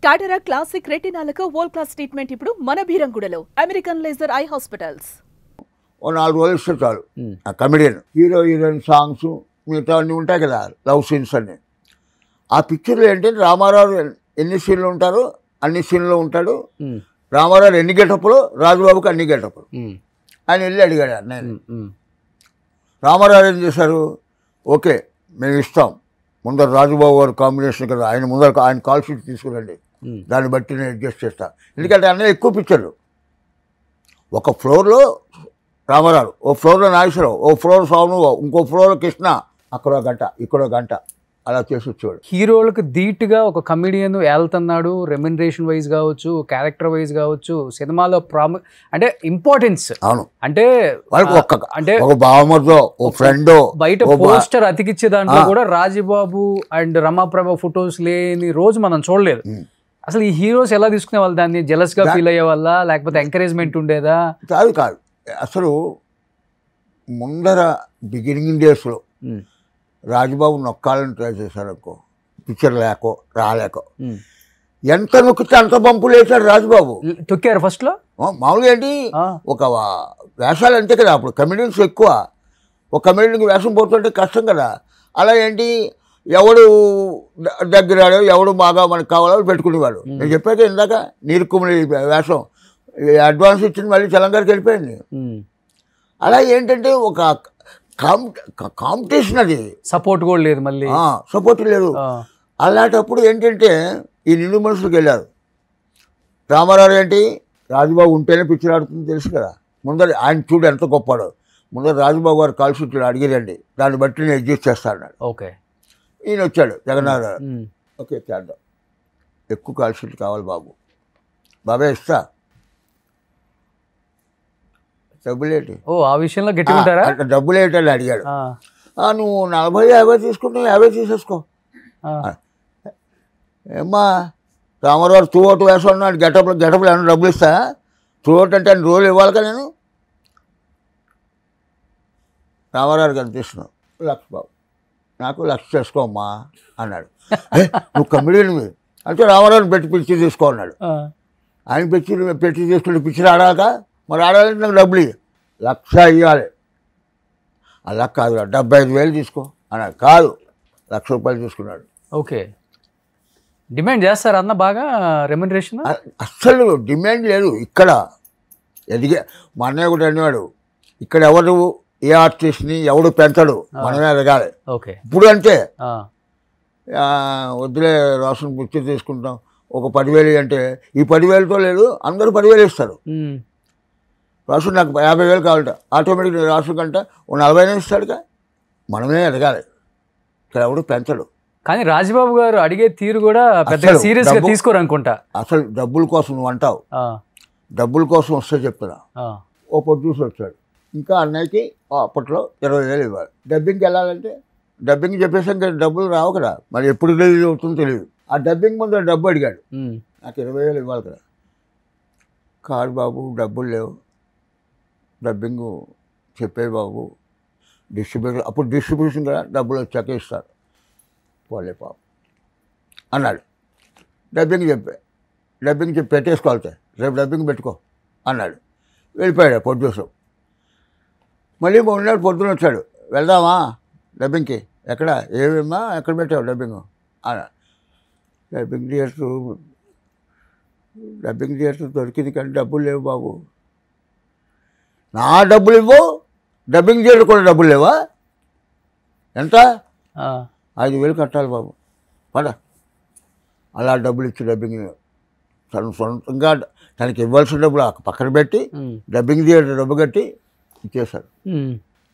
Cataract classic రెటినాలకు world class treatment ఇప్పుడు మన బీరంగూడలో అమెరికన్ లేజర్ ఐ హాస్పిటల్స్. ఓ 4 రోజులు ఇస్తే చాలు. ఆ కమెడియన్ హీరో హీరోయిన్ సాంగ్స్ మిగతా అన్నీ ఉంటాయి కదా, లవ్ సీన్స్ అన్నీ. ఆ పిక్చర్లో ఏంటంటే రామారావు ఎన్ని సీన్లు ఉంటారో అన్ని సీన్లో ఉంటాడు. రామారావు ఎన్ని గెటప్పులు, రాజుబాబుకి అన్ని గెటప్పులు. ఆయన వెళ్ళి అడిగాడు నేను. రామారావు ఏం చేశారు, ఓకే మేము ఇస్తాం, ముందర రాజుబాబు గారు కాంబినేషన్ కదా, ఆయన ముందర ఆయన కాల్ షీట్ తీసుకురండి, దాన్ని బట్టి నేను అడ్జస్ట్ చేస్తాను. ఎందుకంటే అన్నీ ఎక్కువ పిక్చర్లు. ఒక ఫ్లోర్లో రామారావు, ఓ ఫ్లోర్లో నాగేశ్వరరావు, ఓ ఫ్లోర్ సోము, ఇంకో ఫ్లోర్లో కృష్ణ, అక్కడో గంట ఇక్కడో గంట అలా చేసి వచ్చేవాడు. హీరోలకు ధీటుగా ఒక కమిడియన్ వెళ్తున్నాడు, రెమ్యునరేషన్ వైజ్ కావచ్చు, క్యారెక్టర్ వైజ్ కావచ్చు, సినిమాలో అంటే ఇంపార్టెన్స్. అవును, అంటే అంటే ఒక బావమర్దో, ఓ ఫ్రెండో, బయట పోస్టర్ అతికిచ్చే దాంట్లో కూడా రాజబాబు అండ్ రమాప్రభ ఫొటోస్ లేని రోజు మనం చూడలేదు. అసలు ఈ హీరోస్ ఎలా తీసుకునే వాళ్ళు దాన్ని? జెలస్ గా ఫీల్ అయ్యే వాళ్ళ, లేకపోతే ఎంకరేజ్మెంట్ ఉండేదా? కాదు అసలు ముందర బిగినింగ్ డేస్లో రాజబాబు నొక్కాలని ట్రై చేశారు అనుకో, పిక్చర్ లేకో రాలేకో, ఎంత నొక్కితే అంత పంపులు వేసాడు రాజబాబు. తొక్కారు ఫస్ట్ లో. మామూలుగా ఏంటి, ఒక వేషాలు అంతే కదా, అప్పుడు కమెడియన్స్ ఎక్కువ. ఒక కమెడియన్కి వేషం పోతుంటే కష్టం కదా. అలా ఏంటి, ఎవడు దగ్గరాడో ఎవడు బాగా మనకు కావాలో పెట్టుకునేవాడు. నేను చెప్పాక ఇందాక నీరుకుమని వేషం అడ్వాన్స్ ఇచ్చింది, మళ్ళీ తెలంగాణకి వెళ్ళిపోయింది. అలా ఏంటంటే ఒక కాంపిటీషన్, అది సపోర్ట్ కూడా లేదు, మళ్ళీ సపోర్ట్ లేదు. అలాంటప్పుడు ఏంటంటే ఈ నిండు మనుషులకు వెళ్ళారు. రామారావు ఏంటి, రాజుబాబు ఉంటేనే పిక్చర్ ఆడుతుంది తెలుసు కదా. ముందర ఆయన చూడు ఎంత గొప్పవాడు. ముందర రాజుబాబు గారు కాల్ షీట్లు అడిగిరండి, దాన్ని బట్టి నేను అడ్జస్ట్ చేస్తాను. ఓకే, ఈయన వచ్చాడు జగన్నాథ్ గారు, ఓకే చేద్దాం, ఎక్కువ కాల్ షీట్లు కావాలి బాబు, బాబే ఇస్తా, డబ్బులేంటి. ఓ ఆ విషయంలో గట్టిగా డబ్బులేంటి అని అడిగాడు. నువ్వు 40-50 తీసుకుంటే 50 తీసేసుకో. ఏమ్మా రామారావు త్రూఅవుట్ వేసుకున్నాడు, గెటప్లు ఏమన్నా డబ్బులు ఇస్తా? త్రూఅవుట్ అంటే ఆయన రోజులు ఇవ్వాలి కదా. నేను రామారావుకి అనిపిస్తున్నావు, 1,00,000 బాబు, నాకు 1,00,000 చేసుకోమ్మా అన్నాడు. నువ్వు కమిడియన్వి అంటే రామారావుని పెట్టి పిక్చర్ తీసుకో అన్నాడు. ఆయన పెట్టి తీసుకుంటే పిక్చర్ ఆడాక మరి ఆడాలంటే నాకు డబ్బులు 1,00,000 ఇవ్వాలి. అలా కాదు, 75,000 తీసుకో అన్నాడు. కాదు, 1,00,000 రూపాయలు తీసుకున్నాడు. ఓకే, డిమాండ్ చేస్తారు అన్న బాగా రెమ్యునరేషన్? అస్సలు డిమాండ్ లేదు ఇక్కడ. ఎదిగే మా అన్నయ్య కూడా అనేవాడు, ఇక్కడ ఎవరు ఏ ఆర్టిస్ట్ని ఎవడు పెంచడు, మనమే ఎదగాలి. ఓకే, ఇప్పుడు అంటే వద్దులే రాసుని పిక్చర్ తీసుకుంటాం, ఒక 10,000 అంటే ఈ 10,000తో లేదు, అందరూ 10,000 ఇస్తారు. రాసు నాకు 50,000 కావాలంట, ఆటోమేటిక్ రాసు కంటే ఓ 40,000 ఇస్తాడుగా. మనమే ఎదగాలి, ఇక్కడ ఎవడు పెంచడు. కానీ రాజబాబు గారు అడిగే తీరు కూడా పెద్ద సీరియస్గా తీసుకోరు అనుకుంటా. అసలు డబ్బుల కోసం నువ్వు అంటావు, డబ్బుల కోసం వస్తే చెప్తున్నా. ఓ ప్రొడ్యూసర్ వచ్చాడు, ఇంకా అన్నయ్యకి అప్పట్లో 20,000 ఇవ్వాలి. డబ్బింగ్కి వెళ్ళాలంటే డబ్బింగ్ చెప్పేసి ఇంకా డబ్బులు రావు కదా, మరి ఎప్పుడు రిలీజ్ అవుతుందో తెలియదు. ఆ డబ్బింగ్ ముందు డబ్బు అడిగాడు, నాకు 20,000 ఇవ్వాలి కదా. కాదు బాబు, డబ్బులు లేవు, డబ్బింగ్ చెప్పేది బాబు, డిస్ట్రిబ్యూషన్ అప్పుడు డిస్ట్రిబ్యూషన్ కదా, డబ్బులు వచ్చాక ఇస్తారు, పోలే పాపం అన్నాడు. డబ్బింగ్ చెప్పి పెట్టేసుకోవాలి, రేపు డబ్బింగ్ పెట్టుకో అన్నాడు. వెళ్ళిపోయాడు ప్రొడ్యూసర్. మళ్ళీ మొన్నటి పొద్దున వచ్చాడు, వెళ్దామా డబ్బింగ్కి? ఎక్కడ, ఏమేమా ఎక్కడ పెట్టావు డబ్బింగ్ అన్నాడు. డబ్బింగ్ థియేటర్ దొరికింది కానీ డబ్బులు లేవు బాబు. నా డబ్బులు ఇవ్వు, డబ్బింగ్ థియేటర్ కూడా డబ్బులు లేవా? ఎంత? 5,000 కట్టాలి బాబు, పద. అలా డబ్బులు ఇచ్చి డబ్బింగ్ తను సొంతంగా తనకి ఇవ్వాల్సిన డబ్బులు పక్కన పెట్టి డబ్బింగ్ థియేటర్ డబ్బు కట్టి ఇచ్చేశాడు.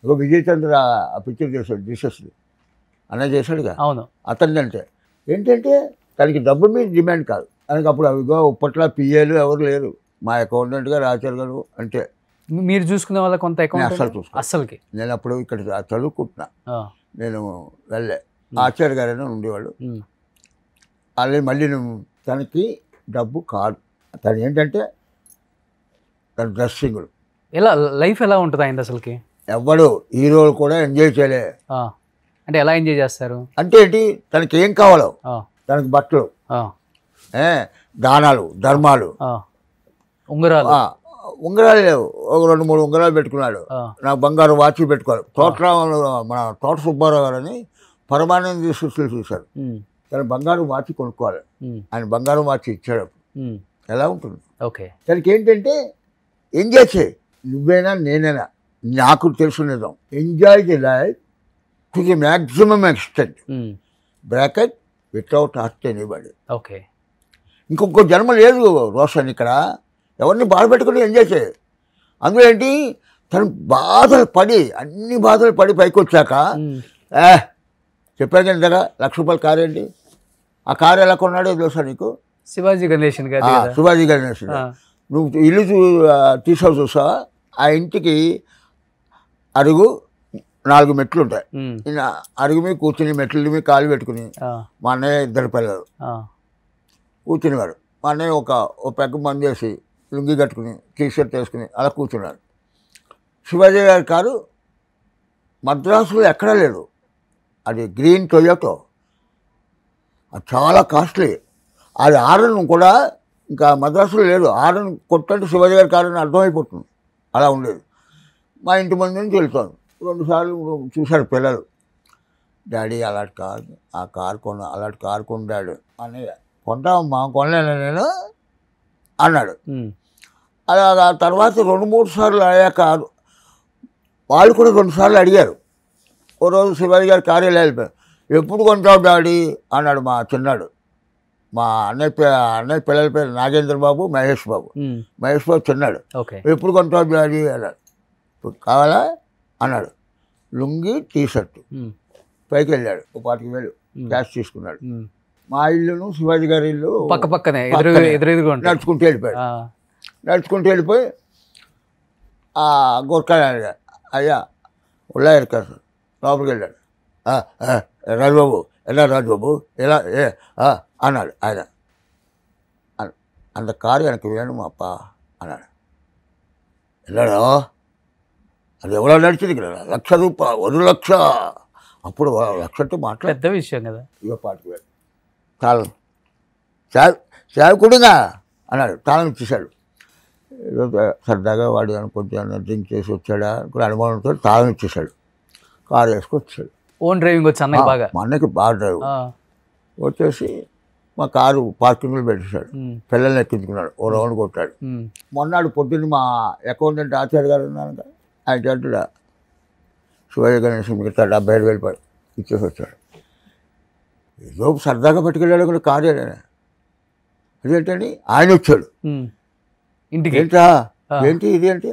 ఇగో విజయ్ చంద్ర ఆ పిక్చర్ చేశాడు, డిషెస్ది అన్న చేశాడుగా. అవును, అతన్ని అంటే ఏంటంటే తనకి డబ్బు మీద డిమాండ్ కాదు. తనకి అప్పుడు అవిగో ఇప్పట్లో పిఏలు ఎవరు లేరు, మా అకౌంటెంట్గా రాచారు గారు అంటే. మీరు చూసుకునే వాళ్ళ కొంత అకౌంట్ అసలు చూసుకున్నా. అసలుకి నేను అప్పుడు ఇక్కడ చదువుకుంటున్నా, నేను వెళ్ళే ఆచార్య గారైనా ఉండేవాడు. అలాగే మళ్ళీ తనకి డబ్బు కాదు, తను ఏంటంటే తన డ్రెస్సింగ్. ఎలా లైఫ్ ఎలా ఉంటుంది ఆయన అసలుకి? ఎవడు హీరోలు కూడా ఎంజాయ్ చేయలే. అంటే ఎలా ఎంజాయ్ చేస్తారు అంటే ఏంటి, తనకి ఏం కావాలో, తనకి బట్టలు, దానాలు ధర్మాలు. ఉంగరాలు ఉంగరాలు లేవు, ఒక 2-3 ఉంగరాలు పెట్టుకున్నాడు. నాకు బంగారు వాచి పెట్టుకోవాలి. మన తోట సుబ్బారావు గారు అని పరమానంద సృష్టిలు చూశారు. తను బంగారు వాచి కొనుక్కోవాలి, ఆయన బంగారు వాచి ఇచ్చాడు. ఎలా ఉంటుంది? ఓకే. దానికి ఏంటంటే ఎంజాయ్ చేయి, నువ్వైనా నేనైనా. నాకు తెలుసు నిజం, enjoy the life to the maximum extent bracket without hurt anybody. Okay. ఇంకొక జన్మ లేదు రోషన్ ఇక్కడ, ఎవరిని బాధ పెట్టుకుని ఎంజాయ్ చేయి. అందులో ఏంటి, తను బాధలు పడి అన్ని బాధలు పడి పైకి వచ్చాక చెప్పాను కదా ఇంతగా ₹1,00,000 కారు ఏంటి, ఆ కారు ఎలా కొన్నాడో తెలుసా నీకు? శివాజీ గణేషన్ గారు. శివాజీ గణేషన్. నువ్వు ఇల్లు తీసావు చూసావా, ఆ ఇంటికి అరుగు 4 మెట్లు ఉంటాయి. అరుగు మీద కూర్చుని మెట్ల మీద కాలు పెట్టుకుని మా అన్నయ్య 2 పిల్లలు కూర్చునేవాడు. మా అన్నయ్య ఒక పెగ్గ మంది వేసి లుంగి కట్టుకుని టీషర్ట్ వేసుకుని అలా కూర్చున్నాడు. శివాజీ గారి కారు మద్రాసులో ఎక్కడా లేదు, అది గ్రీన్ టొయోటో, అది చాలా కాస్ట్లీ. అది ఆరన్ కూడా ఇంకా మద్రాసులో లేదు. ఆరన్ కొట్టంటే శివాజీ గారి కారు అని అర్థమైపోతుంది, అలా ఉండేది. మా ఇంటి ముందు నుంచి వెళ్తాను. 2 సార్లు చూశారు పిల్లలు, డాడీ అలాంటి కారు, ఆ కారు అలాంటి కారు కొన్నాడు. అన్నయ్య కొంటామమ్మా, కొనలేను నేను అన్నాడు. అలా తర్వాత 2-3 సార్లు అయ్యాక వాళ్ళు కూడా 2 సార్లు అడిగారు. ఓ రోజు శివాజీ గారి కారు వెళ్ళిపోయారు. ఎప్పుడు కొంటావు డాడీ అన్నాడు మా చిన్నాడు. మా అన్నయ్య పిల్లల పేరు నాగేంద్ర బాబు, మహేష్ బాబు. మహేష్ బాబు చిన్నాడు. ఎప్పుడు కొంటావు డాడీ అన్నాడు. ఇప్పుడు కావాలా అన్నాడు. లుంగి టీషర్ట్ పైకి వెళ్ళాడు. 25,000 క్యాష్ తీసుకున్నాడు. మా ఇల్లును శివాజీ గారి ఇల్లు పక్కనే నడుచుకుంటూ వెళ్ళిపోయాడు. నడుచుకుంటూ వెళ్ళిపోయి ఆ గోర్ఖా అయ్యా ఉల్లా ఎరకారు లోపలికి వెళ్ళాడు. రాజుబాబు ఎలా రాజుబాబు ఎలా అన్నాడు ఆయన. అంత కారు వెనక్కి వెళ్ళాను మా అప్ప అన్నాడు. వెళ్ళాడు. అది ఎవరో నడిచింది ఇక్కడ ₹1,00,000 1,00,000. అప్పుడు 1,00,000 అంటే మాట్లాడు పెద్ద విషయం కదా. ఇవో పాటికి వెళ్ళాడు. తాళం సేవకుడుగా అన్నాడు. తాళం ఇచ్చేశాడు. ఏదో సరదాగా వాడు కొంచెం డ్రింక్ చేసి వచ్చాడా కూడా అనుమానంతో తాళం ఇచ్చేశాడు. కారు వేసుకొచ్చాడు. ఓన్ డ్రైవింగ్ వచ్చి అన్నకి బాగా, మా అన్నకి బాగా డ్రైవ్ వచ్చేసి మా కారు పార్కింగ్లో పెట్టేశాడు. పిల్లల్ని ఎక్కించుకున్నాడు. ఓ రౌండ్ కొట్టాడు. మొన్నాడు పొద్దున్న మా అకౌంటెంట్ ఆచార్య గారు ఉన్నాను కదా, ఆయన చెడ్డా శివాజీ గణేష్ మిగతా 75,000 ఇచ్చేసి వచ్చాడు. ఏదో సరదాగా పట్టుకెళ్ళాడు కూడా కారు. అదేంటండి ఆయన వచ్చాడు ఇంటికి. ఏంటా ఏంటి ఇది అంటే,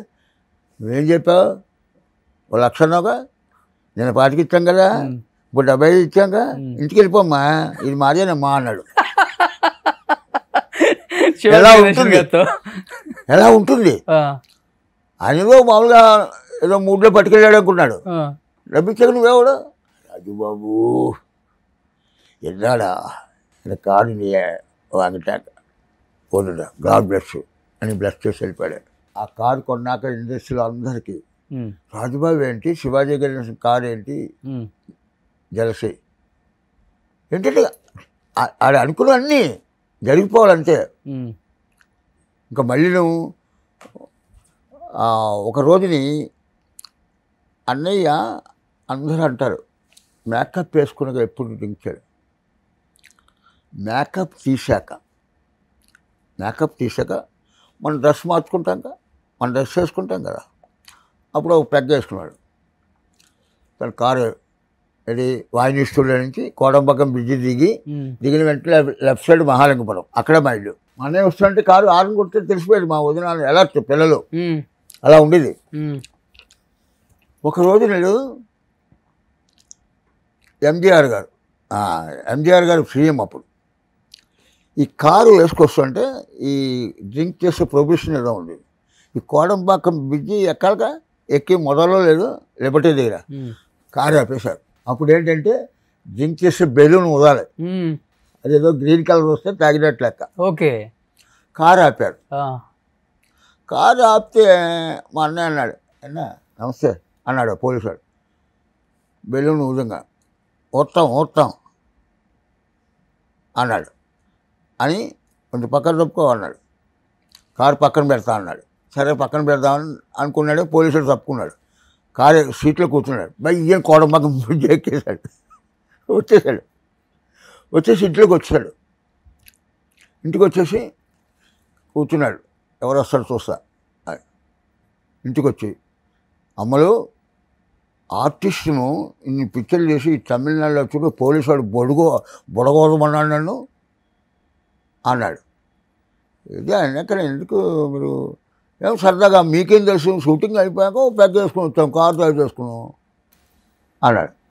నువ్వేం చెప్పావు, 1,00,000 అన్నావుగా, నేను 25 ఇచ్చాం కదా, ఇప్పుడు 75 ఇచ్చాంగా, ఇంటికి వెళ్ళిపోమ్మా, ఇది మాదేనమ్మా అన్నాడు. ఎలా ఉంటుంది ఆయన ఏదో మామూలుగా ఏదో మూడ్లో పట్టుకెళ్ళాడు అనుకున్నాడు. డబ్బిచ్చాక నువ్వేవాడు రాజుబాబు వెళ్ళాడా కారు వాంగటాక పోదుడా గాడ్ బ్లెస్ అని బ్లెస్ చేసి వెళ్ళిపోయాడు. ఆ కారు కొన్నాక ఇండస్ట్రీలో అందరికీ రాజుబాబు ఏంటి, శివాజీ గారి కారు ఏంటి, జలసి ఏంటంటే ఆడ అనుకున్న అన్నీ జరిగిపోవాలంతే. ఇంకా మళ్ళీ నువ్వు ఒక రోజుని అన్నయ్య అందరూ అంటారు మేకప్ వేసుకున్నాక ఎప్పుడు దించాడు. మేకప్ తీసాక మనం డ్రెస్ మార్చుకుంటాం కదా, మనం డ్రెస్ వేసుకుంటాం కదా, అప్పుడు ఒక పెగ్గ వేసుకున్నాడు. తన కారు ఇది వాయిని స్టూడియో నుంచి కోడంబక్కం బ్రిడ్జి దిగిన వెంటనే లెఫ్ట్ సైడ్ మహాలింగపురం, అక్కడ మా ఇల్లు. మన వస్తుంటే కారు ఆరు కొడితే తెలిసిపోయాడు మా వదిన ఎలా పిల్లలు అలా ఉండేది. ఒకరోజు నేను ఎంజీఆర్ గారు సీఎం అప్పుడు ఈ కారు వేసుకొస్తుంటే ఈ డ్రింక్ చేసే ప్రొఫెషన్ ఏదో ఉండేది. ఈ కోడంబాకం బ్రిడ్జి ఎక్కి మొదలో లేదు లిబర్టీ దగ్గర కారు ఆపేశారు. అప్పుడు ఏంటంటే డ్రింక్ చేసే బెలూన్ వదాలి, అదేదో గ్రీన్ కలర్ వస్తే తాగినట్లు లెక్క. ఓకే, కారు ఆపారు. కారు ఆపితే మా అన్నయ్య అన్నాడు, అన్న నమస్తే అన్నాడు పోలీసు వాడు. బెలూన్ ఊదంగా ఊడతాం అన్నాడు. అని కొంచెం పక్కన తప్పుకో అన్నాడు. కారు పక్కన పెడతా అన్నాడు. సరే పక్కన పెడదామని అనుకున్నాడు. పోలీసులు తప్పుకున్నాడు. కారు సీట్లో కూర్చున్నాడు. ఈయన కోడ పక్కన ఎక్కేశాడు. వచ్చేసాడు. వచ్చేసి ఇంట్లోకి వచ్చాడు. ఇంటికి వచ్చేసి కూర్చున్నాడు. ఎవరు వస్తాడు చూస్తా. ఇంటికి వచ్చి, అమ్మలు ఆర్టిస్టును ఇన్ని పిక్చర్లు చేసి తమిళనాడులో చూడు పోలీసు వాడు బొడగోదమన్నాడు నన్ను అన్నాడు. ఇది ఆయన ఎక్కడ ఎందుకు మీరు ఏం సరదాగా మీకేం తెలుసు, షూటింగ్ అయిపోయాక ప్యాక్ చేసుకుని వచ్చాం, కారు డ్రైవ్ చేసుకున్నాం అన్నాడు.